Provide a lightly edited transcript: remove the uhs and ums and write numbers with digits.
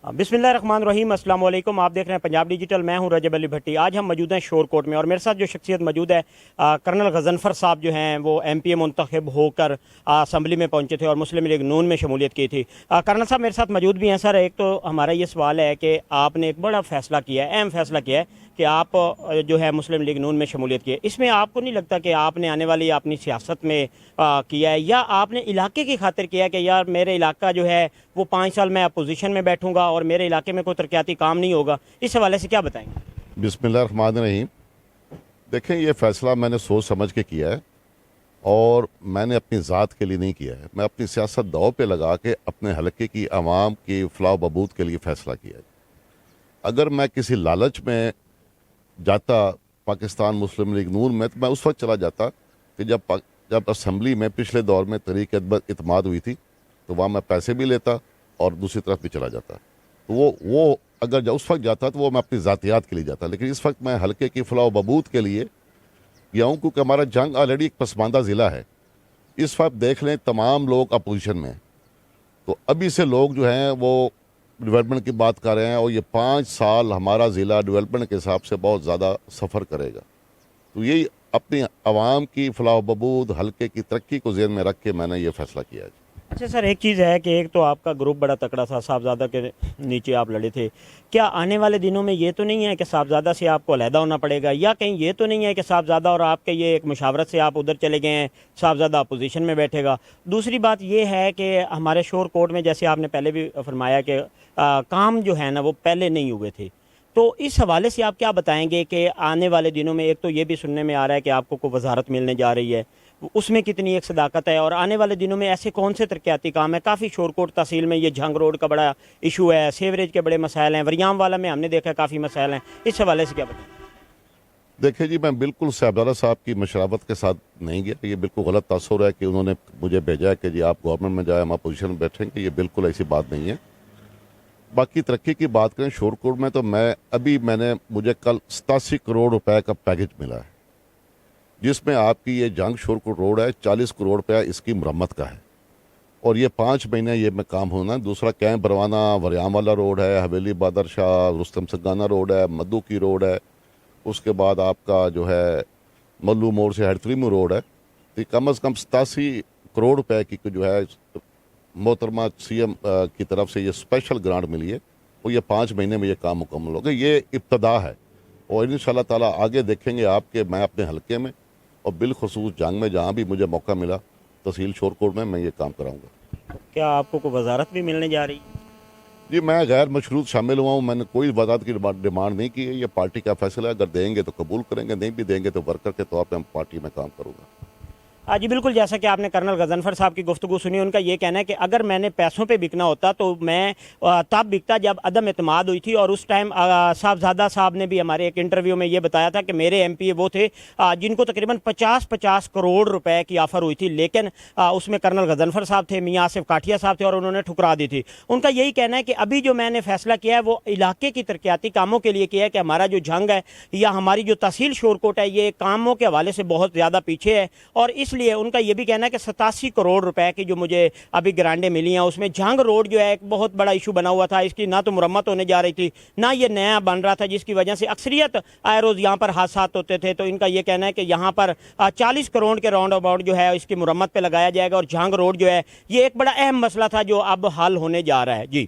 बिस्मिल्लाहिर्रहमानिर्रहीम, अस्सलाम वालेकुम। आप देख रहे हैं पंजाब डिजिटल। मैं हूं रजब अली भट्टी। आज हम मौजूद हैं शोरकोट में और मेरे साथ जो शख्सियत मौजूद है कर्नल गजनफर साहब जो हैं वो एमपीए मुंतखब होकर असम्बली में पहुंचे थे और मुस्लिम लीग नून में शमूलियत की थी। कर्नल साहब मेरे साथ मौजूद भी हैं। सर, एक तो हमारा ये सवाल है कि आपने एक बड़ा फ़ैसला किया है, अहम फ़ैसला किया है कि आप जो है मुस्लिम लीग नून में शमूलियत की है। इसमें आपको नहीं लगता कि आपने आने वाली अपनी सियासत में किया है, या आपने इलाके की खातिर किया है कि यार मेरे इलाका जो है वो 5 साल मैं अपोजिशन में बैठूंगा और मेरे इलाके में कोई तरक्याती काम नहीं होगा? इस हवाले से क्या बताएंगे? बिस्मिल्लाहिर्रहमानिर्रहीम। देखें, ये फ़ैसला मैंने सोच समझ के किया है और मैंने अपनी ज़ात के लिए नहीं किया है। मैं अपनी सियासत दाव पे लगा के अपने हलके की आवाम की फलाह बहबूद के लिए फ़ैसला किया है। अगर मैं किसी लालच में जाता पाकिस्तान मुस्लिम लीग नून में, तो मैं उस वक्त चला जाता कि जब असम्बली में पिछले दौर में तहरीक इत्माद हुई थी, तो वहाँ मैं पैसे भी लेता और दूसरी तरफ भी चला जाता। तो वो अगर उस वक्त जाता तो वो मैं अपनी ज़ातियात के लिए जाता, लेकिन इस वक्त मैं हल्के की फलाह बहबूद के लिए गया हूँ, क्योंकि हमारा जंग ऑलरेडी एक पसमानदा ज़िला है। इस वक्त देख लें, तमाम लोग अपोजिशन में हैं, तो अभी से लोग जो हैं वो डेवलपमेंट की बात कर रहे हैं और ये 5 साल हमारा ज़िला डेवलपमेंट के हिसाब से बहुत ज़्यादा सफ़र करेगा। तो यही अपनी आवाम की फलाह बहबूद, हल्के की तरक्की को ज़हन में रख के मैंने ये फ़ैसला किया है। अच्छा सर, एक चीज़ है कि एक तो आपका ग्रुप बड़ा तकड़ा था, साहबजादा के नीचे आप लड़े थे। क्या आने वाले दिनों में ये तो नहीं है कि साहबजादा से आपको अलहदा होना पड़ेगा, या कहीं ये तो नहीं है कि साहबजादा और आपके ये एक मुशावरत से आप उधर चले गए हैं, साहबजादा अपोजिशन में बैठेगा? दूसरी बात ये है कि हमारे शोर कोर्ट में, जैसे आपने पहले भी फरमाया कि काम जो है ना वो पहले नहीं हुए थे, तो इस हवाले से आप क्या बताएंगे कि आने वाले दिनों में एक तो ये भी सुनने में आ रहा है कि आपको कोई वजारत मिलने जा रही है, उसमें कितनी एक सदाकत है, और आने वाले दिनों में ऐसे कौन से तरक्याती काम है? काफ़ी शोरकोट तहसील में ये झंग रोड का बड़ा इशू है, सीवरेज के बड़े मसाइल हैं, वरियाम वाला में हमने देखा काफ़ी मसाइल हैं। इस हवाले से क्या बताएं? देखिए जी, मैं बिल्कुल साहबजादा साहब की मशरावत के साथ नहीं गया। ये बिल्कुल गलत तासुर है कि उन्होंने मुझे भेजा है कि जी आप गवर्नमेंट में जाए, हम अपोजिशन में बैठेंगे। ये बिल्कुल ऐसी बात नहीं है। बाकी तरक्की की बात करें शोरकोट में, तो मुझे कल 87 करोड़ रुपए का पैकेज मिला है, जिसमें आपकी ये जंग शोरकोट रोड है, 40 करोड़ रुपया इसकी मरम्मत का है और ये 5 महीने ये में काम होना। दूसरा कैंप बरवाना वरियाम वाला रोड है, हवेली बहादुर शाह रुस्तम सगाना रोड है, मद्दू की रोड है, उसके बाद आपका जो है मल्लू मोड़ से हेडफ्रीमू रोड है। तो कम से कम 87 करोड़ रुपए की जो है मोहतरमा सीएम की तरफ से ये स्पेशल ग्रांट मिली है और ये 5 महीने में ये काम मुकम्मल हो गया। ये इब्तदा है और इंशाअल्लाह ताला आगे देखेंगे आपके मैं अपने हलके में और बिलखसूस जंग में जहाँ भी मुझे मौका मिला तहसील शोरकोट में मैं ये काम कराऊंगा। क्या आपको कोई वजारत भी मिलने जा रही है? जी, मैं गैर मशरूत शामिल हुआ हूँ, मैंने कोई वजारत की डिमांड नहीं की है। ये पार्टी का फैसला है, अगर देंगे तो कबूल करेंगे, नहीं भी देंगे तो वर्कर के तौर पर हम पार्टी में काम करूँगा। जी बिल्कुल, जैसा कि आपने कर्नल गजनफर साहब की गुफ्तगू सुनी, उनका ये कहना है कि अगर मैंने पैसों पे बिकना होता तो मैं तब बिकता जब अदम एतमाद हुई थी, और उस टाइम साहबजादा साहब ने भी हमारे एक इंटरव्यू में ये बताया था कि मेरे एमपीए वो थे जिनको तकरीबन 50-50 करोड़ रुपए की ऑफ़र हुई थी, लेकिन उसमें कर्नल गजनफर साहब थे, मियाँ आसिफ काठिया साहब थे और उन्होंने ठुकरा दी थी। उनका यही कहना है कि अभी जो मैंने फैसला किया है वो इलाके की तरक्याती कामों के लिए किया है, कि हमारा जो जंग है या हमारी जो तहसील शोरकोट है ये कामों के हवाले से बहुत ज़्यादा पीछे है, और इसलिए उनका ये भी कहना है कि 87 करोड़ रुपए की जो मुझे अभी ग्रांटें मिली हैं उसमें जंग रोड जो है एक बहुत बड़ा इशू बना हुआ था, इसकी ना तो मुरम्मत होने जा रही थी ना ये नया बन रहा था, जिसकी वजह से अक्सरियत आए रोज़ यहाँ पर हादसा होते थे। तो इनका ये कहना है कि यहाँ पर 40 करोड़ के राउंड अबाउट जो है इसकी मुरम्मत पे लगाया जाएगा, और जंग रोड जो है ये एक बड़ा अहम मसला था जो अब हल होने जा रहा है। जी।